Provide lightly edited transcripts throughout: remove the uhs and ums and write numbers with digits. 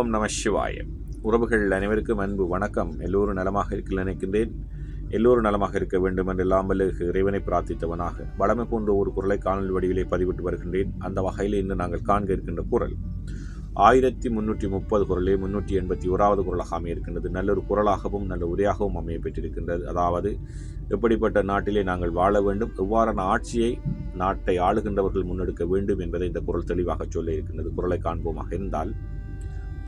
ஓம் நம சிவாய. உறவுகள் அனைவருக்கும் அன்பு வணக்கம். எல்லோரும் நலமாக இருக்க நினைக்கின்றேன். எல்லோரும் நலமாக இருக்க வேண்டும் என்று இல்லாமல் இறைவனை பிரார்த்தித்தவனாக வளமை போன்ற ஒரு குரலை காணொலி வடிவிலே பதிவிட்டு வருகின்றேன். அந்த வகையில் இன்று நாங்கள் காண்க இருக்கின்ற குரல் 1330 குரலே 381வது குரலாக அமைய இருக்கின்றது. நல்லொரு குரலாகவும் நல்ல உரையாகவும் அமைய பெற்றிருக்கின்றது. அதாவது, எப்படிப்பட்ட நாட்டிலே நாங்கள் வாழ வேண்டும், எவ்வாறான ஆட்சியை நாட்டை ஆளுகின்றவர்கள் முன்னெடுக்க வேண்டும் என்பதை இந்த குரல் தெளிவாக சொல்ல இருக்கின்றது. குரலை காண்போமாக இருந்தால்,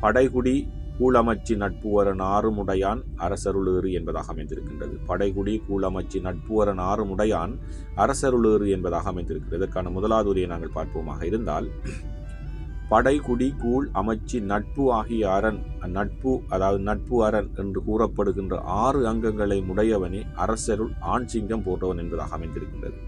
படைகுடி கூழமைச்சி நட்புவரன் ஆறுமுடையான் அரசருளேறு என்பதாக அமைந்திருக்கின்றது. படைகுடி கூழமைச்சி நட்புவரன் ஆறுமுடையான் அரசருளேறு என்பதாக அமைந்திருக்கிறது. இதற்கான முதலாவது உரையை நாங்கள் பார்ப்போமாக இருந்தால், படைகுடி கூழ் அமைச்சி நட்பு ஆகிய அரண், நட்பு அதாவது நட்பு அரண் என்று கூறப்படுகின்ற 6 அங்கங்களை உடையவனே அரசருள் ஆண் சிங்கம் போன்றவன் என்பதாக அமைந்திருக்கின்றது.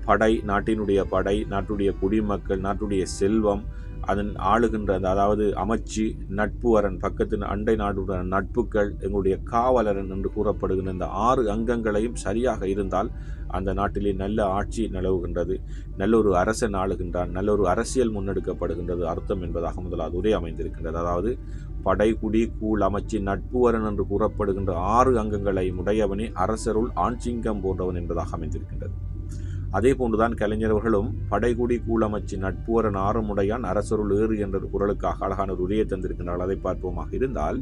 படை, நாட்டினுடைய படை, நாட்டுடைய குடிமக்கள், நாட்டுடைய செல்வம், அதன் ஆளுகின்ற அதாவது அமைச்சு, நட்பு அரண், பக்கத்து அண்டை நாடுடன் நட்புகள், எங்களுடைய காவலரன் என்று கூறப்படுகின்ற இந்த 6 அங்கங்களையும் சரியாக இருந்தால் அந்த நாட்டிலே நல்ல ஆட்சி நிலவுகின்றது, நல்லொரு அரசன் ஆளுகின்றான், நல்லொரு அரசியல் முன்னெடுக்கப்படுகின்றது அர்த்தம் என்பதாக முதலாவது உரை அமைந்திருக்கின்றது. அதாவது, படை குடி கூழ் அமைச்சு நட்புவரன் என்று கூறப்படுகின்ற 6 அங்கங்களை உடையவனே அரசருள் ஆண்சிங்கம் போன்றவன் என்பதாக அமைந்திருக்கின்றது. அதே போன்றுதான் கலைஞர்களும் படைகுடி கூழமைச்சு நட்புவரன் ஆறுமுடையான் அரசருள் ஏறு என்ற குரலுக்காக அழகான ஒரு உரையை தந்திருக்கின்றார்கள். அதை பார்ப்போமாக இருந்தால்,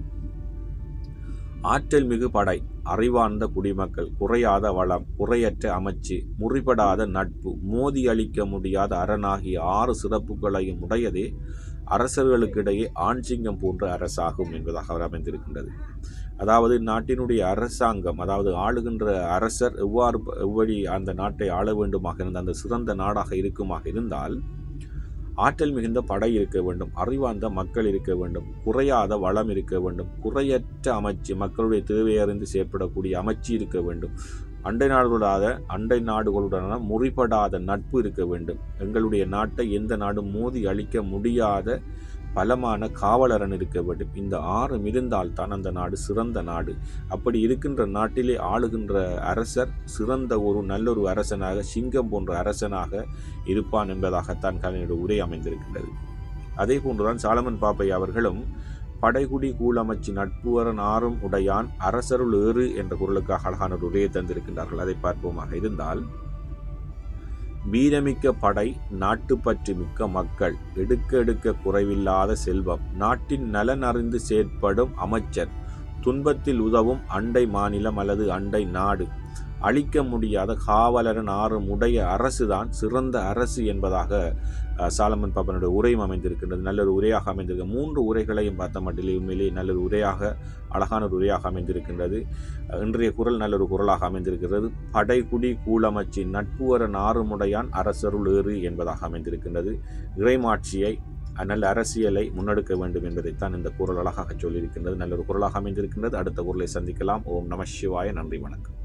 ஆற்றல் மிகு படை, அறிவார்ந்த குடிமக்கள், குறையாத வளம், குறையற்ற அமைச்சு, முறிபடாத நட்பு, மோதி அளிக்க முடியாத அரணாகிய 6 சிறப்புகளையும் உடையதே அரசர்களுக்கிடையே ஆண்சிங்கம் போன்ற அரசாகும் என்பதாக அவர் அமைந்திருக்கின்றது. அதாவது, நாட்டினுடைய அரசாங்கம், அதாவது ஆளுகின்ற அரசர் எவ்வளி அந்த நாட்டை ஆள வேண்டுமாக இருந்த அந்த சிறந்த நாடாக இருக்குமாக இருந்தால், ஆற்றல் மிகுந்த படை இருக்க வேண்டும், அறிவார்ந்த மக்கள் இருக்க வேண்டும், குறையாத வளம் இருக்க வேண்டும், குறையற்ற அமைச்சு, மக்களுடைய தேவையறிந்து செயற்படக்கூடிய அமைச்சு இருக்க வேண்டும், அண்டை நாடுகளுடனான முறிபடாத நட்பு இருக்க வேண்டும், எங்களுடைய நாட்டை எந்த நாடும் மோதி அளிக்க முடியாத பலமான காவலரன் இருக்க வேண்டும். இந்த 6 இருந்தால்தான் அந்த நாடு சிறந்த நாடு. அப்படி இருக்கின்ற நாட்டிலே ஆளுகின்ற அரசர் சிறந்த நல்லொரு அரசனாக, சிங்கம் போன்ற அரசனாக இருப்பான் என்பதாகத்தான் கலைஞருடைய உரை அமைந்திருக்கின்றது. அதே போன்றுதான் சாலமன் பாப்பையா அவர்களும் படைகுடி கூழமைச்சு நட்புவரன் ஆறும் உடையான் அரசருள் ஏறு என்ற குரலுக்காக அழகான ஒரு உரையை தந்திருக்கின்றார்கள். அதை பார்ப்போமாக இருந்தால், வீரமிக்க படை, நாட்டுப்பற்று மிக்க மக்கள், எடுக்க குறைவில்லாத செல்வம், நாட்டின் நலன் அறிந்து செயற்படும் அமைச்சர், துன்பத்தில் உதவும் அண்டை மாநிலம் அல்லது அண்டை நாடு, அழிக்க முடியாத காவலரன் 6 உடைய அரசுதான் சிறந்த அரசு என்பதாக சாலமன் பாப்பனுடைய உரையும் அமைந்திருக்கின்றது. நல்லொரு உரையாக அமைந்திருக்க 3 உரைகளையும் பார்த்த மட்டிலே உண்மையிலேயே நல்லொரு உரையாக, அழகான ஒரு உரையாக அமைந்திருக்கின்றது. இன்றைய குரல் நல்லொரு குரலாக அமைந்திருக்கிறது. படைகுடி கூழமைச்சி நட்புவரன் ஆறுமுடையான் அரசருள் ஏறு என்பதாக அமைந்திருக்கின்றது. இறைமாட்சியை, நல்ல அரசியலை முன்னெடுக்க வேண்டும் என்பதைத்தான் இந்த குரல் அழகாக சொல்லியிருக்கின்றது. நல்லொரு குரலாக அமைந்திருக்கின்றது. அடுத்த குரலை சந்திக்கலாம். ஓம் நம சிவாய. நன்றி, வணக்கம்.